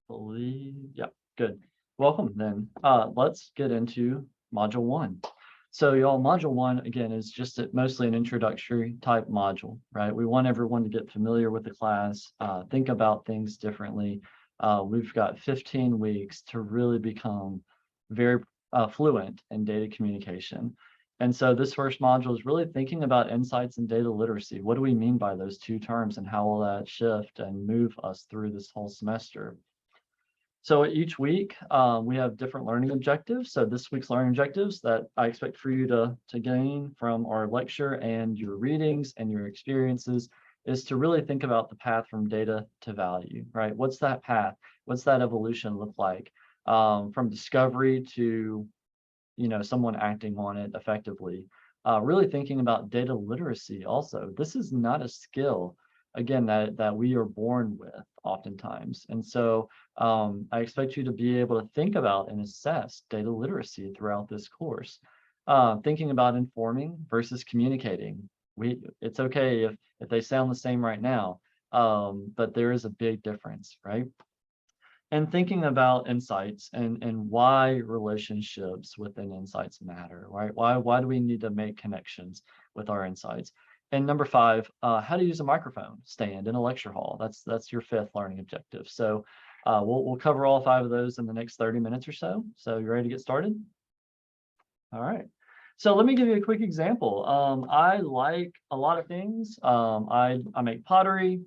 believe, yeah, good. Welcome then. Let's get into module one. So y'all, module one, again, is just mostly an introductory type module, right? We want everyone to get familiar with the class, think about things differently. We've got 15 weeks to really become very fluent in data communication. And so this first module is really thinking about insights and data literacy. What do we mean by those two terms, and how will that shift and move us through this whole semester? So each week, we have different learning objectives. So this week's learning objectives that I expect for you to gain from our lecture and your readings and your experiences is to really think about the path from data to value, right? What's that path? What's that evolution look like? From discovery to, someone acting on it effectively. Really thinking about data literacy also. This is not a skill, again, that we are born with oftentimes. And so I expect you to be able to think about and assess data literacy throughout this course. Thinking about informing versus communicating. It's okay if they sound the same right now, but there is a big difference, right? And thinking about insights and why relationships within insights matter, right? Why do we need to make connections with our insights? And number five, how to use a microphone stand in a lecture hall. That's your fifth learning objective. So we'll cover all five of those in the next 30 minutes or so. So you ready to get started? All right. So let me give you a quick example. I like a lot of things. I make pottery.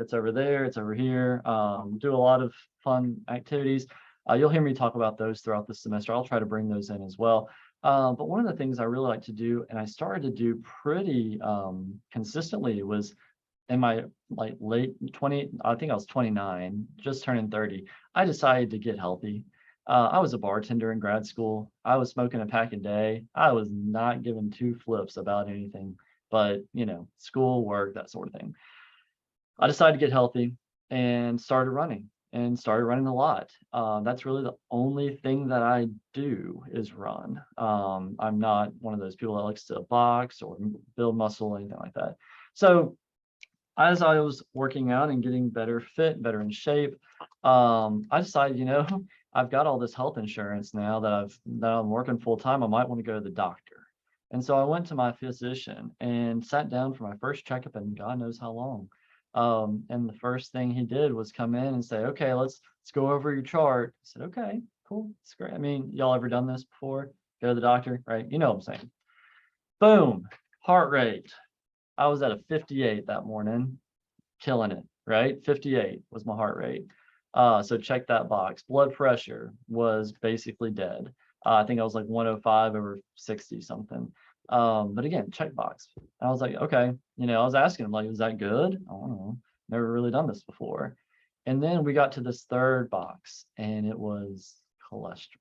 It's over there, it's over here. Do a lot of fun activities. You'll hear me talk about those throughout the semester. I'll try to bring those in as well. But one of the things I really like to do, and I started to do pretty consistently, was in my late 20, I think I was 29, just turning 30. I decided to get healthy. I was a bartender in grad school. I was smoking a pack a day. I was not giving two flips about anything but, school, work, that sort of thing. I decided to get healthy and started running a lot. That's really the only thing that I do is run. I'm not one of those people that likes to box or build muscle or anything like that. So as I was working out and getting better fit, better in shape, I decided, I've got all this health insurance now that I'm working full time. I might want to go to the doctor. And so I went to my physician and sat down for my first checkup in God knows how long. And the first thing he did was come in and say, okay, let's go over your chart. I said, okay, cool. It's great. I mean, y'all ever done this before? Go to the doctor, right? You know what I'm saying. Boom, heart rate. I was at a 58 that morning, killing it, right? 58 was my heart rate. So check that box. Blood pressure was basically dead. I think I was like 105 over 60 something. But again, checkbox. I was like, okay, I was asking him, like, is that good? I don't know. Never really done this before. And then we got to this third box, and it was cholesterol.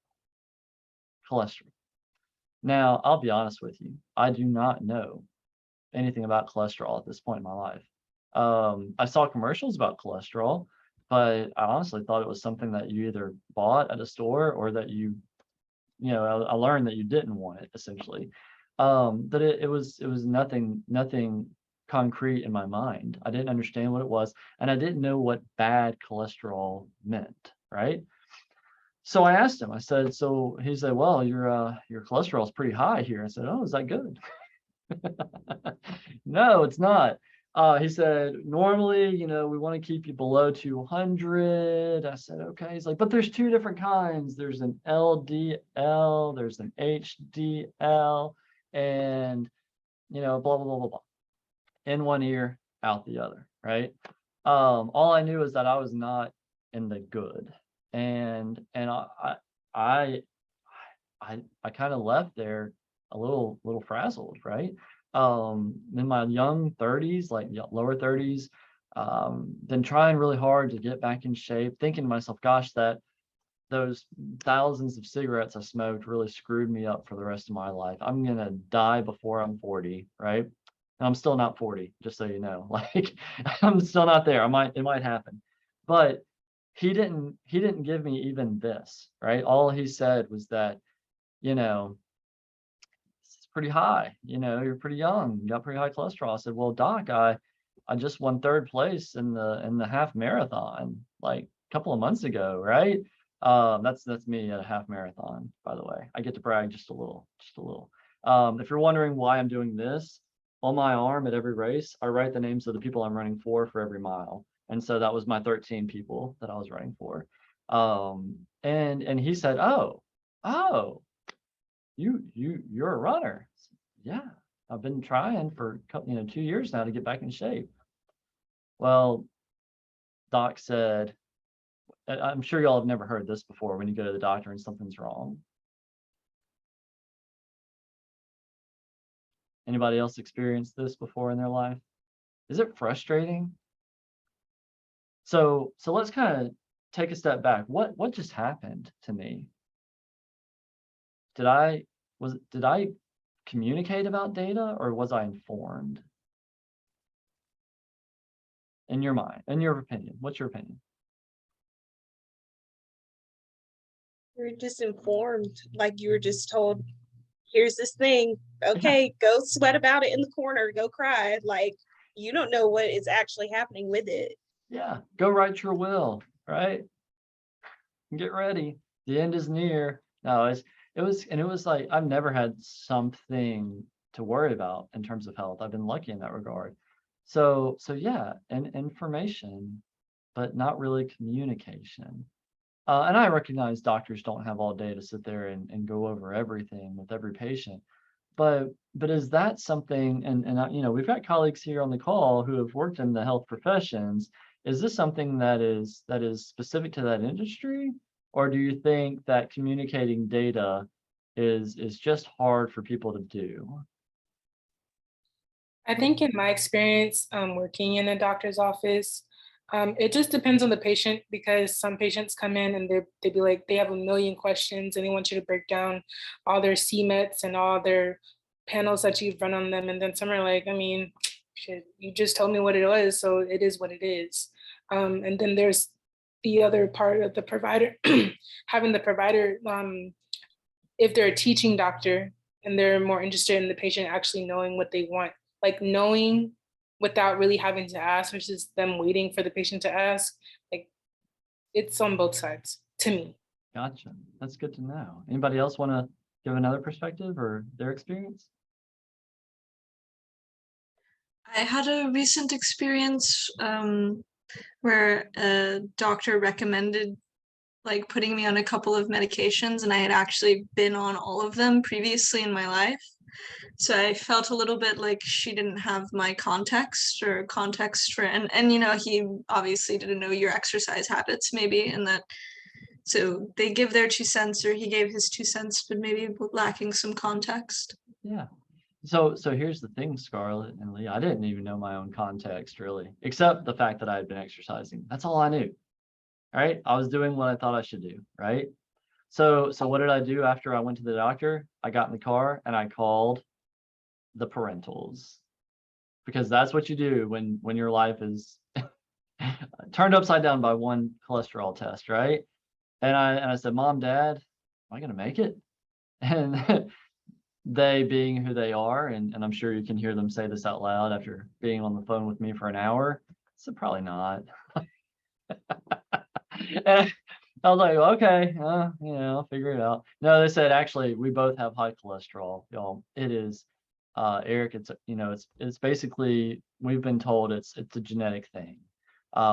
Cholesterol. Now, I'll be honest with you. I do not know anything about cholesterol at this point in my life. I saw commercials about cholesterol, but I honestly thought it was something that you either bought at a store or that I learned that you didn't want it, essentially. But it was nothing concrete in my mind. I didn't understand what it was, and I didn't know what bad cholesterol meant, right? So I asked him, I said, so he said, well, your cholesterol is pretty high here. I said, oh, is that good? No, it's not. He said, normally, we want to keep you below 200. I said, okay. He's like, but there's two different kinds. There's an LDL, there's an HDL, and, blah, blah, blah, blah, blah. In one ear, out the other, right? All I knew is that I was not in the good. And I kind of left there a little frazzled, right? In my young 30s, like lower 30s, been trying really hard to get back in shape, thinking to myself, gosh, that those thousands of cigarettes I smoked really screwed me up for the rest of my life. I'm gonna die before I'm 40, right? And I'm still not 40, just so you know. Like, I'm still not there. It might happen. But he didn't give me even this, right? All he said was that, it's pretty high, you're pretty young, you got pretty high cholesterol. I said, well, doc, I just won third place in the half marathon. Like, couple of months ago, right? That's me at a half marathon, by the way. I get to brag just a little, just a little. If you're wondering why I'm doing this, on my arm at every race, I write the names of the people I'm running for every mile. And so that was my 13 people that I was running for. And he said, oh, you're a runner. Yeah, I've been trying for 2 years now to get back in shape. Well, doc said, I'm sure y'all have never heard this before when you go to the doctor and something's wrong. Anybody else experienced this before in their life? Is it frustrating? So let's kind of take a step back. What just happened to me? Did I communicate about data, or was I informed? In your mind, in your opinion, what's your opinion? You're just informed, like you were just told, here's this thing. Okay, go sweat about it in the corner, go cry. Like, you don't know what is actually happening with it. Yeah, go write your will, right? Get ready. The end is near. No, it was like I've never had something to worry about in terms of health. I've been lucky in that regard. So yeah, and information, but not really communication. And I recognize doctors don't have all day to sit there and go over everything with every patient. But is that something, and we've got colleagues here on the call who have worked in the health professions. Is this something that is specific to that industry? Or do you think that communicating data is just hard for people to do? I think in my experience working in a doctor's office, it just depends on the patient, because some patients come in and they'd be like, they have a million questions and they want you to break down all their CMETs and all their panels that you've run on them. And then some are like, I mean, shit, you just told me what it was, so it is what it is. And then there's the other part of the provider, having the provider, if they're a teaching doctor and they're more interested in the patient actually knowing what they want, like knowing without really having to ask, versus them waiting for the patient to ask. Like, it's on both sides to me. Gotcha. That's good to know. Anybody else want to give another perspective or their experience? I had a recent experience where a doctor recommended like putting me on a couple of medications, and I had actually been on all of them previously in my life. So I felt a little bit like she didn't have my context for, and he obviously didn't know your exercise habits maybe, and that, so they give their 2 cents, or he gave his 2 cents, but maybe lacking some context. Yeah. So here's the thing, Scarlett and Lee, I didn't even know my own context really, except the fact that I had been exercising. That's all I knew. All right. I was doing what I thought I should do. Right. So what did I do after I went to the doctor? I got in the car and I called the parentals, because that's what you do when your life is turned upside down by one cholesterol test, right? And I said, Mom, Dad, am I gonna make it? And they, being who they are, and I'm sure you can hear them say this out loud after being on the phone with me for an hour, so probably not. And I was like, okay, I'll figure it out. No, they said, actually, we both have high cholesterol, y'all. It is, Eric, it's basically, we've been told it's a genetic thing.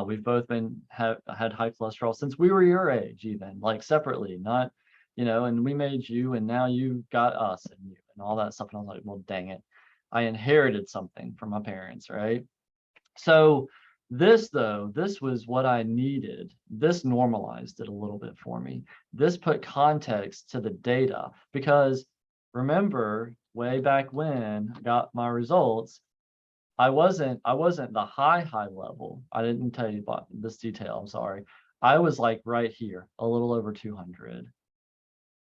We've both had high cholesterol since we were your age, even like separately, not, and we made you, and now you got us and all that stuff. And I was like, well, dang it, I inherited something from my parents, right? So this was what I needed. This normalized it a little bit for me. This put context to the data, because remember, way back when I got my results, I wasn't the high level. I didn't tell you about this detail, I'm sorry. I was like right here, a little over 200,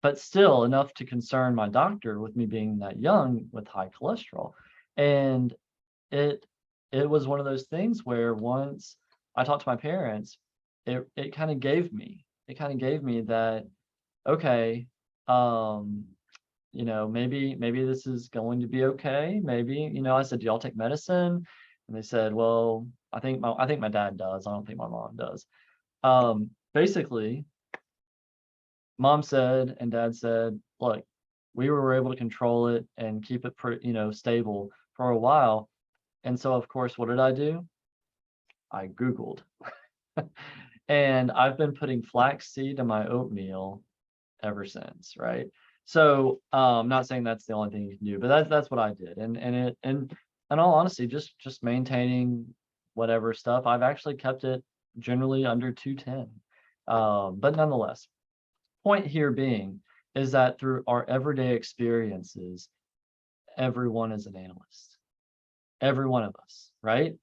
but still enough to concern my doctor with me being that young with high cholesterol. And it was one of those things where once I talked to my parents, it kind of gave me that, okay, maybe this is going to be okay. Maybe, I said, do y'all take medicine? And they said, well, I think my dad does. I don't think my mom does. Basically, mom said and dad said, look, we were able to control it and keep it stable for a while. And so, of course, what did I do? I Googled. And I've been putting flaxseed in my oatmeal ever since, right? So, I'm not saying that's the only thing you can do, but that's what I did. And in all honesty, just maintaining whatever stuff, I've actually kept it generally under 210. But nonetheless, point here being is that through our everyday experiences, everyone is an analyst. Every one of us, right?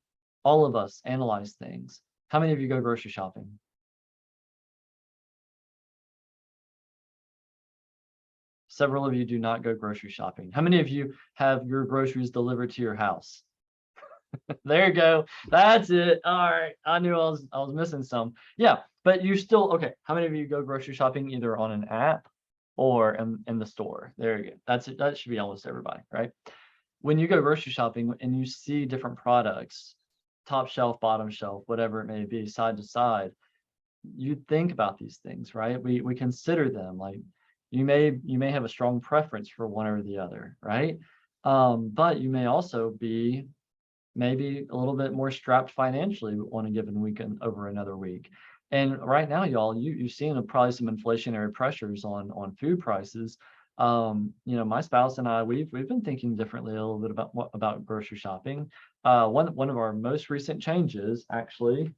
All of us analyze things. How many of you go grocery shopping? Several of you do not go grocery shopping. How many of you have your groceries delivered to your house? There you go. That's it. All right. I knew I was missing some. Yeah, but you still okay. How many of you go grocery shopping either on an app or in the store? There you go. That's it. That should be almost everybody, right? When you go grocery shopping and you see different products, top shelf, bottom shelf, whatever it may be, side to side, you think about these things, right? We consider them. Like you may have a strong preference for one or the other, right? But you may also be maybe a little bit more strapped financially on a given weekend over another week. And right now, y'all, you've seen probably some inflationary pressures on food prices. My spouse and I, we've been thinking differently a little bit about grocery shopping. One of our most recent changes actually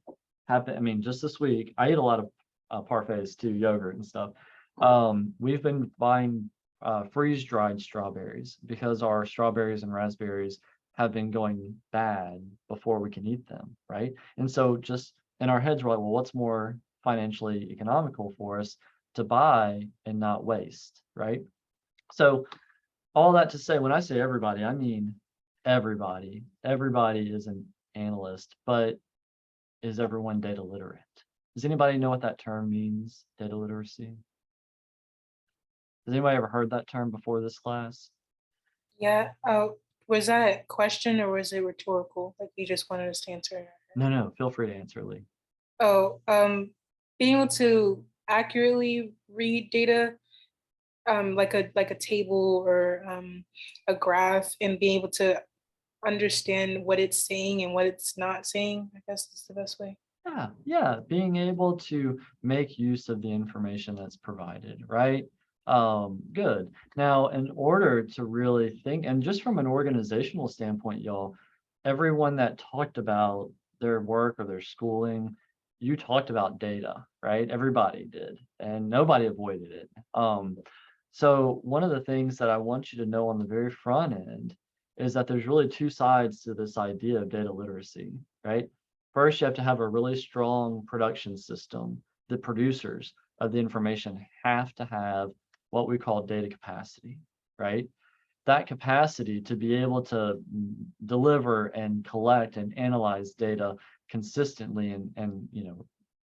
happened. I mean, just this week, I eat a lot of parfaits too, yogurt and stuff. We've been buying freeze-dried strawberries because our strawberries and raspberries have been going bad before we can eat them, right? And so just in our heads, we're like, well, what's more financially economical for us to buy and not waste, right? So all that to say, when I say everybody, I mean everybody. Everybody is an analyst, but is everyone data literate? Does anybody know what that term means, data literacy? Has anybody ever heard that term before this class? Yeah. Was that a question or was it rhetorical? Like you just wanted us to answer? No, feel free to answer, Lee. Oh, being able to accurately read data, like a table or a graph, and being able to understand what it's saying and what it's not saying. I guess is the best way. Yeah, being able to make use of the information that's provided, right? Good. Now, in order to really think, and just from an organizational standpoint, y'all, everyone that talked about their work or their schooling, you talked about data, right? Everybody did, and nobody avoided it. So one of the things that I want you to know on the very front end is that there's really two sides to this idea of data literacy, right? First, you have to have a really strong production system. The producers of the information have to have what we call data capacity, right? That capacity to be able to deliver and collect and analyze data consistently and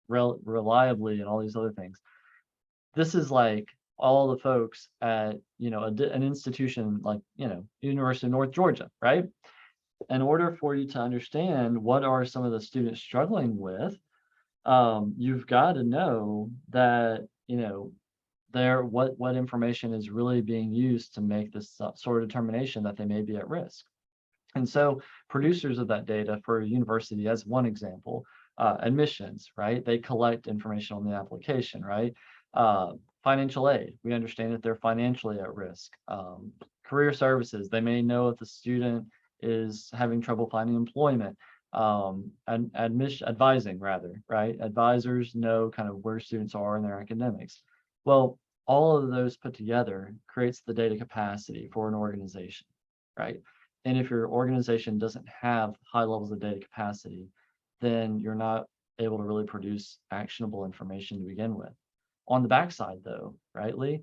reliably and all these other things. This is like all the folks at an institution like University of North Georgia, right? In order for you to understand what are some of the students struggling with, you've got to know that what information is really being used to make this sort of determination that they may be at risk. And so producers of that data for a university, as one example, admissions, right? They collect information on the application, right? Financial aid, we understand that they're financially at risk. Career services, they may know if the student is having trouble finding employment. And advising rather, right? Advisors know kind of where students are in their academics. Well, all of those put together creates the data capacity for an organization, right? And if your organization doesn't have high levels of data capacity, then you're not able to really produce actionable information to begin with. On the backside though, right, Lee,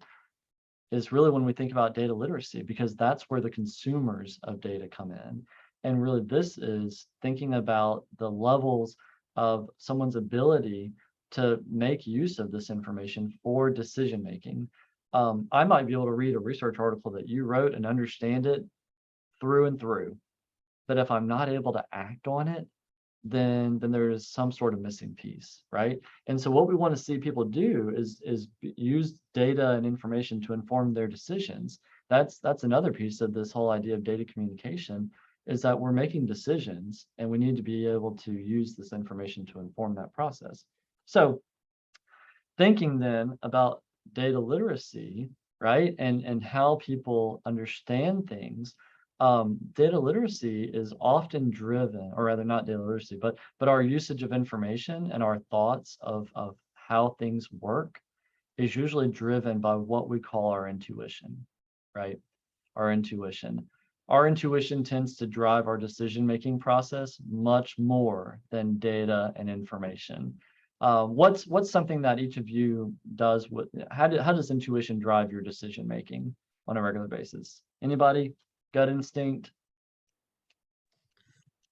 is really when we think about data literacy, because that's where the consumers of data come in. And really this is thinking about the levels of someone's ability to make use of this information for decision making. I might be able to read a research article that you wrote and understand it through and through, but if I'm not able to act on it, then there is some sort of missing piece, right? And so what we want to see people do is use data and information to inform their decisions. That's another piece of this whole idea of data communication, is that we're making decisions and we need to be able to use this information to inform that process. So thinking then about data literacy, right? And how people understand things. Data literacy is often driven, or rather not data literacy, but our usage of information and our thoughts of how things work is usually driven by what we call our intuition, right? Our intuition. Our intuition tends to drive our decision-making process much more than data and information. What's something that each of you does with, how does intuition drive your decision-making on a regular basis? Anybody? Gut instinct?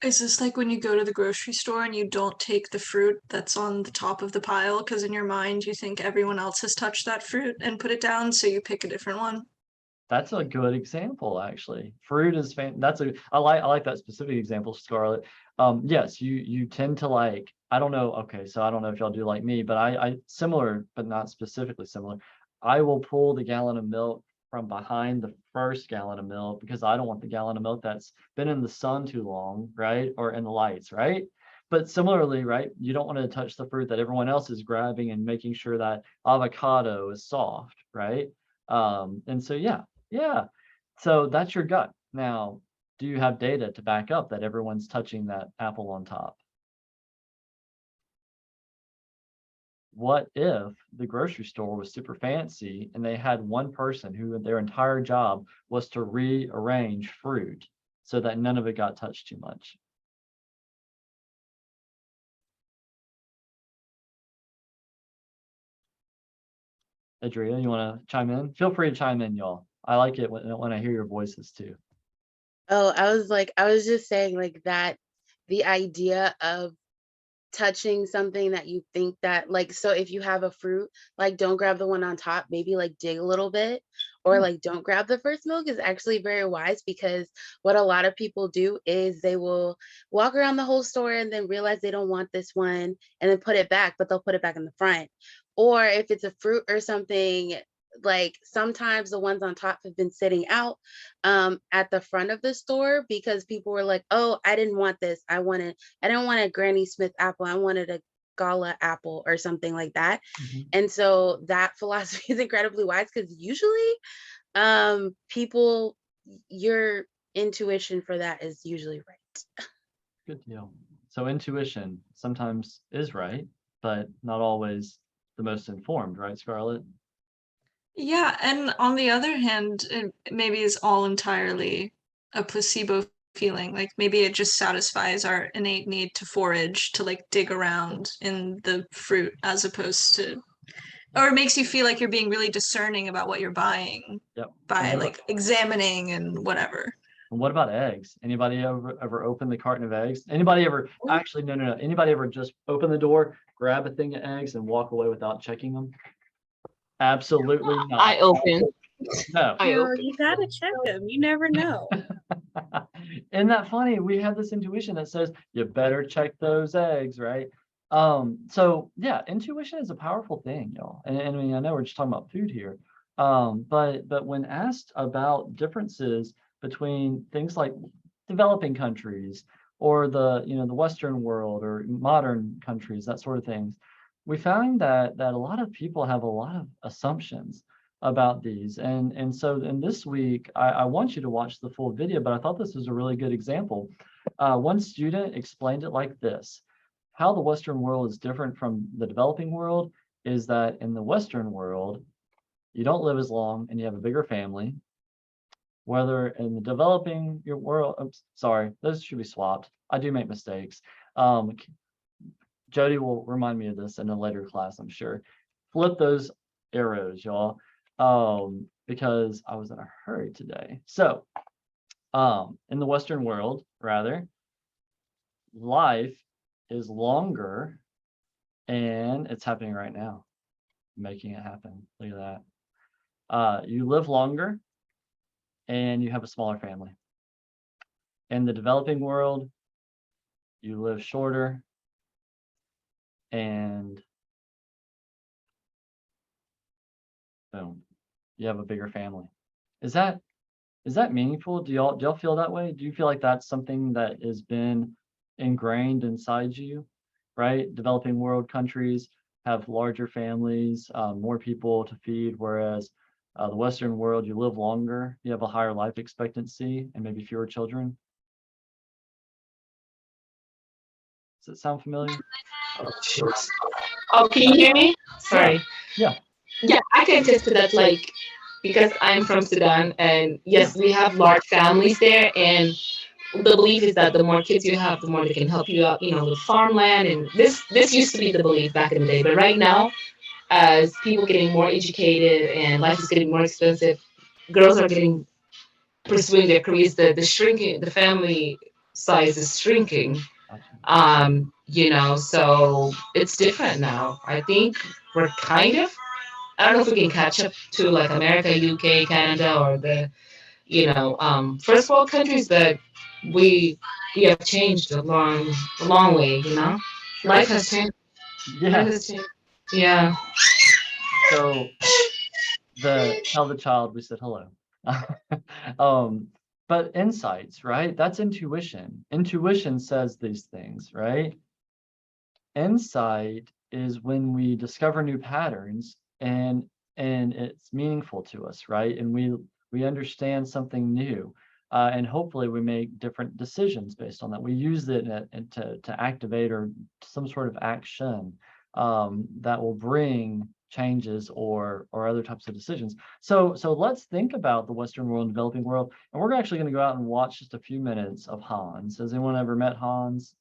Is this like when you go to the grocery store and you don't take the fruit that's on the top of the pile because in your mind you think everyone else has touched that fruit and put it down, so you pick a different one? That's a good example, actually. Fruit is I like that specific example, Scarlett. Yes, you tend to like, I don't know, okay, so I don't know if y'all do like me, but I similar, but not specifically similar. I will pull the gallon of milk from behind the first gallon of milk because I don't want the gallon of milk that's been in the sun too long, right? Or in the lights, right? But similarly, right, you don't want to touch the fruit that everyone else is grabbing and making sure that avocado is soft, right? And so yeah. So that's your gut. Now, do you have data to back up that everyone's touching that apple on top? What if the grocery store was super fancy and they had one person who their entire job was to rearrange fruit so that none of it got touched too much? Adria, you want to chime in? Feel free to chime in, y'all. I like it when I hear your voices too. Oh, I was just saying like that, the idea of touching something that you think that like, so if you have a fruit, like don't grab the one on top, maybe like dig a little bit, or like don't grab the first milk is actually very wise, because what a lot of people do is they will walk around the whole store and then realize they don't want this one and then put it back, but they'll put it back in the front. Or if it's a fruit or something, like sometimes the ones on top have been sitting out at the front of the store because people were like, oh, I didn't want this. I didn't want a Granny Smith apple. I wanted a Gala apple or something like that. And so that philosophy is incredibly wise, because usually people, your intuition for that is usually right. Good deal. So intuition sometimes is right, but not always the most informed, right, Scarlett? Yeah, and on the other hand, it maybe is all entirely a placebo feeling. Like maybe it just satisfies our innate need to forage, to like dig around in the fruit, as opposed to, or it makes you feel like you're being really discerning about what you're buying Yep. by like examining and whatever. And what about eggs? Anybody ever open the carton of eggs? Anybody ever actually no. Anybody ever just open the door, grab a thing of eggs, and walk away without checking them? Absolutely not. I open. No. I No, open. you gotta check them. You never know. Isn't that funny? We have this intuition that says you better check those eggs, right? So yeah, intuition is a powerful thing, y'all. And I mean, I know we're just talking about food here. But when asked about differences between things like developing countries or the Western world or modern countries, that sort of things, we found that a lot of people have a lot of assumptions about these. And so in this week, I want you to watch the full video, but I thought this was a really good example. One student explained it like this: how the Western world is different from the developing world is that in the Western world, you don't live as long and you have a bigger family. Whether in the developing your world, oops, sorry, those should be swapped. I do make mistakes. Jody will remind me of this in a later class, I'm sure. Flip those arrows, y'all, because I was in a hurry today. So, in the Western world, rather, life is longer, and it's happening right now, making it happen. Look at that. You live longer, and you have a smaller family. In the developing world, you live shorter, and boom, you have a bigger family. Is that meaningful? Do y'all feel that way? Do you feel like that's something that has been ingrained inside you, right? Developing world countries have larger families, more people to feed, whereas the Western world, you live longer, you have a higher life expectancy, and maybe fewer children. Does it sound familiar? Oh, shoot. Oh, can you hear me? Sorry. Yeah. Yeah, I can attest to that, like, because I'm from Sudan, and yes, we have large families there, and the belief is that the more kids you have, the more they can help you out, with farmland, and this used to be the belief back in the day, but right now, as people getting more educated and life is getting more expensive, girls are getting pursuing their careers, the family size is shrinking. So it's different now. I think we're kind of, I don't know if we can catch up to like America, UK, Canada, or the, first world countries, but we we have changed a long way. Life has changed. Life Yeah. has changed. Yeah. So tell the child we said hello. But insights, right? That's intuition. Intuition says these things, right? Insight is when we discover new patterns and it's meaningful to us, right? And we understand something new. And hopefully we make different decisions based on that. We use it to activate or some sort of action that will bring changes or other types of decisions. So let's think about the Western world and developing world. And we're actually going to go out and watch just a few minutes of Hans. Has anyone ever met Hans?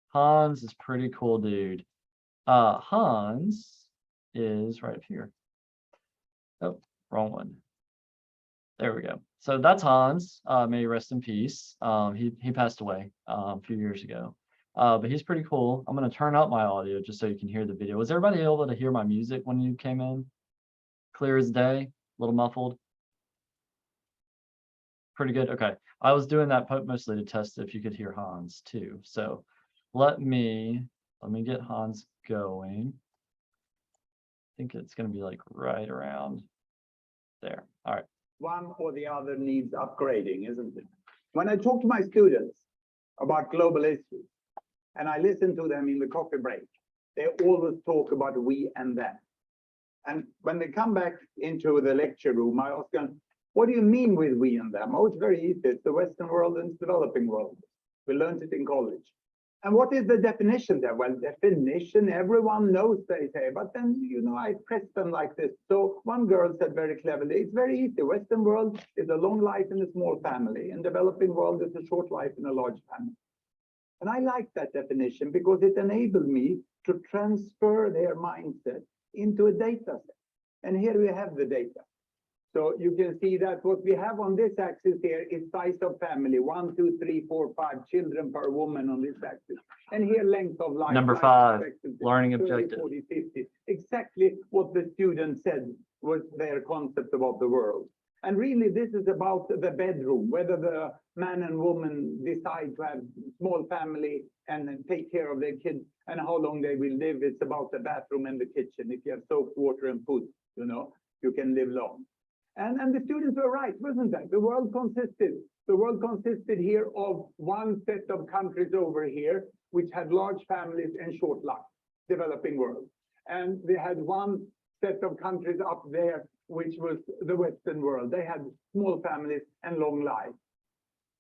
Hans is pretty cool, dude. Hans is right up here. Oh, wrong one. There we go. So that's Hans. May he rest in peace. He passed away a few years ago. But he's pretty cool. I'm gonna turn up my audio just so you can hear the video. Was everybody able to hear my music when you came in? Clear as day, a little muffled. Pretty good. Okay. I was doing that mostly to test if you could hear Hans too. So let me get Hans going. I think it's gonna be like right around there. All right. One or the other needs upgrading, isn't it? When I talk to my students about global issues, and I listen to them in the coffee break, they always talk about we and them. And when they come back into the lecture room, I ask them, what do you mean with we and them? Oh, it's very easy. It's the Western world and the developing world. We learned it in college. And what is the definition there? Well, definition, everyone knows, they say, but then, I press them like this. So one girl said very cleverly, it's very easy. Western world is a long life in a small family, and developing world is a short life in a large family. And I like that definition because it enabled me to transfer their mindset into a data set. And here we have the data. So you can see that what we have on this axis here is size of family, 1, 2, 3, 4, 5 children per woman on this axis. And here length of life. Number 5, learning objective. 40, 50. Exactly what the student said was their concept about the world. And really this is about the bedroom, whether the man and woman decide to have small family and take care of their kids and how long they will live. It's about the bathroom and the kitchen. If you have soap, water and food, you can live long. And the students were right, wasn't that? The world consisted here of one set of countries over here, which had large families and short life, developing world. And they had one set of countries up there, which was the Western world. They had small families and long life.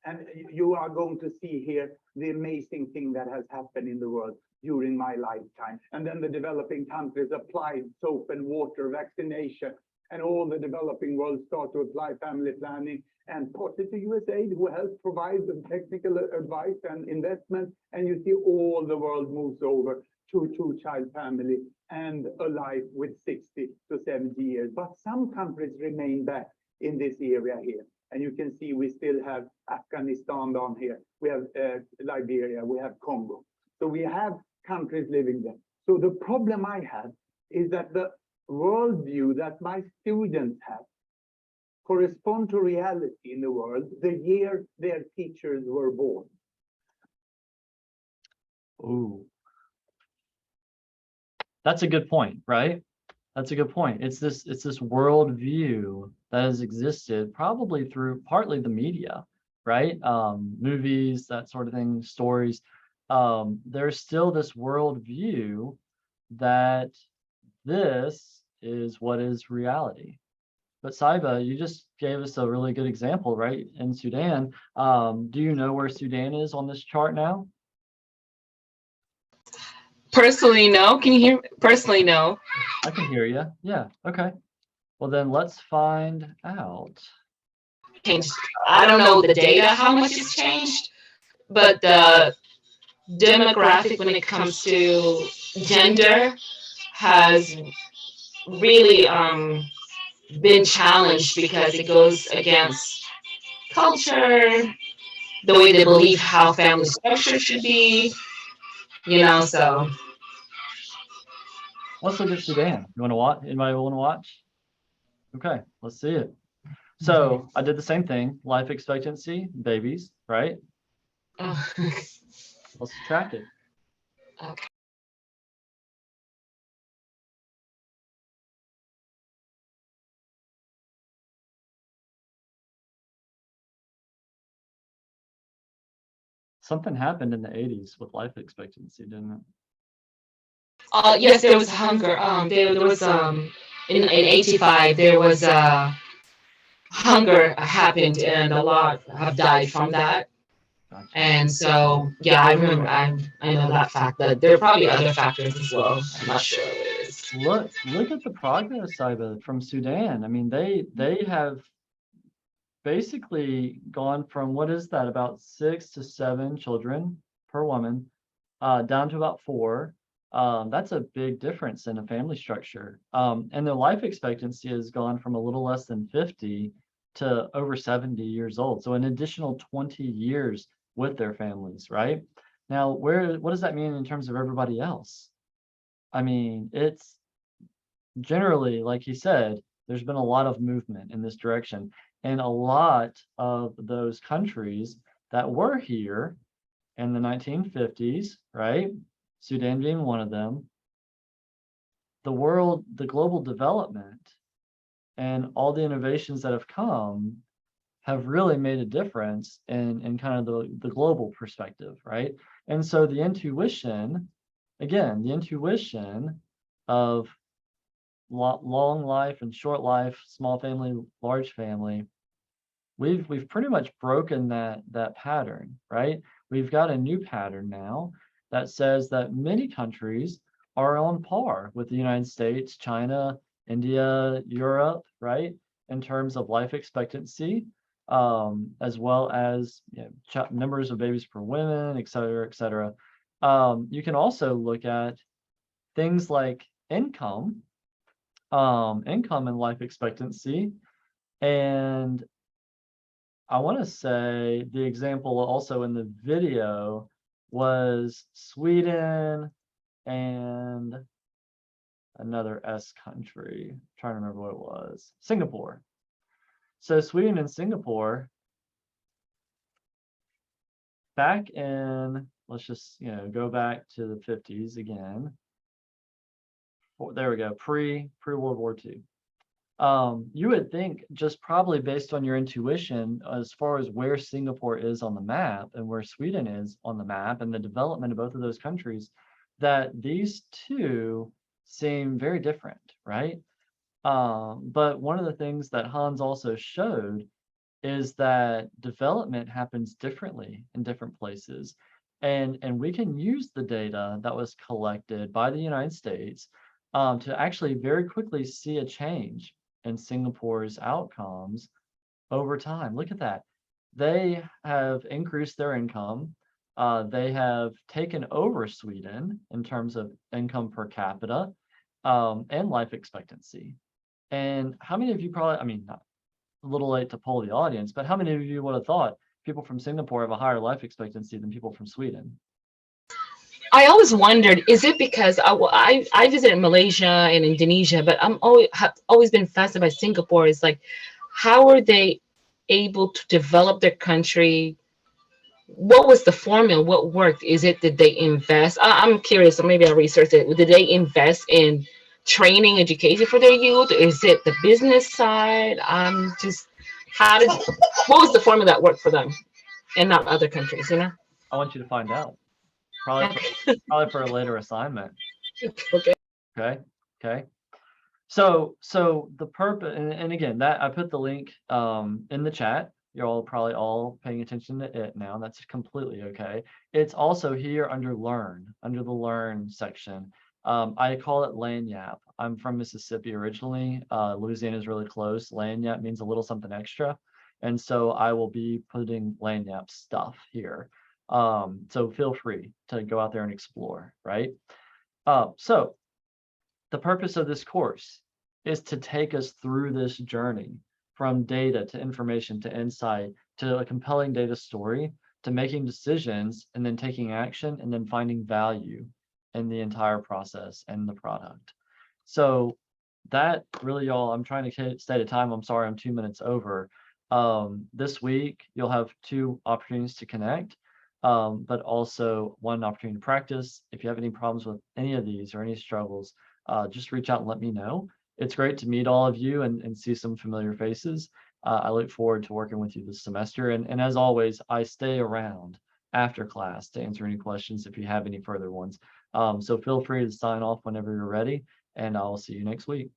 And you are going to see here the amazing thing that has happened in the world during my lifetime. And then the developing countries applied soap and water, vaccination, and all the developing world start to apply family planning and partly to USAID, who helps provide the technical advice and investment. And you see all the world moves over to a two-child family and a life with 60 to 70 years. But some countries remain back in this area here. And you can see we still have Afghanistan down here. We have Liberia, we have Congo. So we have countries living there. So the problem I have is that the worldview that my students have correspond to reality in the world the year their teachers were born. Ooh. That's a good point, right? That's a good point. It's this worldview that has existed probably through partly the media, right? Movies, that sort of thing, stories. There's still this worldview that this is what is reality. But Saiba, you just gave us a really good example, right? In Sudan. Do you know where Sudan is on this chart now? Personally, no. Can you hear? Personally, no. I can hear you. Yeah. Okay. Well, then let's find out. Changed. I don't know the data, how much it's changed, but the demographic when it comes to gender has really been challenged because it goes against culture, the way they believe how family structure should be, so. Let's look at Sudan. You want to watch? Anybody want to watch? Okay, let's see it. So I did the same thing. Life expectancy, babies, right? Oh. Let's subtract it. Okay. Something happened in the 80s with life expectancy, didn't it? Yes, there was hunger. There was in 85 there was hunger happened and a lot have died from that. Gotcha. And so yeah, I remember I know that fact, but there are probably other factors as well. I'm not sure what it is. Look at the progress, Saiba, from Sudan. I mean, they have basically gone from, what is that, about 6 to 7 children per woman, down to about 4. That's a big difference in a family structure. And their life expectancy has gone from a little less than 50 to over 70 years old. So an additional 20 years with their families, right? Now, what does that mean in terms of everybody else? I mean, it's generally, like he said, there's been a lot of movement in this direction. And a lot of those countries that were here in the 1950s, right? Sudan being one of them, the global development and all the innovations that have come have really made a difference in kind of the global perspective, right? And so the intuition, again, the intuition of long life and short life, small family, large family, we've pretty much broken that pattern, right? We've got a new pattern now that says that many countries are on par with the United States, China, India, Europe, right? In terms of life expectancy, as well as numbers of babies per women, et cetera, et cetera. You can also look at things like income and life expectancy. And I want to say the example also in the video was Sweden and another S country. I'm trying to remember what it was. Singapore. So Sweden and Singapore, back in, let's just go back to the 50s again. There we go, pre-World War II. You would think, just probably based on your intuition, as far as where Singapore is on the map and where Sweden is on the map and the development of both of those countries, that these two seem very different, right? But one of the things that Hans also showed is that development happens differently in different places. And we can use the data that was collected by the United States to actually very quickly see a change in Singapore's outcomes over time. Look at that. They have increased their income. They have taken over Sweden in terms of income per capita and life expectancy. And how many of you probably, I mean, not a little late to poll the audience, but how many of you would have thought people from Singapore have a higher life expectancy than people from Sweden? I always wondered, is it because I visited Malaysia and Indonesia, but have always been fascinated by Singapore. It's like, how are they able to develop their country what was the formula? What worked? Is it, did they invest? I'm curious, so maybe I'll research it. Did they invest in training, education for their youth? Is it the business side? Just, what was the formula that worked for them and not other countries, you know? I want you to find out. Probably for a later assignment. Okay. Okay. Okay. So the purpose, and again, that I put the link in the chat. You're all probably all paying attention to it now. That's completely okay. It's also here under learn, under the learn section. I call it lanyap. I'm from Mississippi originally. Louisiana is really close. Lanyap means a little something extra. And so I will be putting lanyap stuff here. So feel free to go out there and explore, right? So the purpose of this course is to take us through this journey from data to information to insight to a compelling data story to making decisions and then taking action and then finding value in the entire process and the product. So that really, y'all, I'm trying to stay at time. I'm sorry, I'm 2 minutes over. This week, you'll have 2 opportunities to connect, but also 1 opportunity to practice. If you have any problems with any of these or any struggles, just reach out and let me know. It's great to meet all of you and see some familiar faces. I look forward to working with you this semester. And as always, I stay around after class to answer any questions if you have any further ones. So feel free to sign off whenever you're ready, and I'll see you next week.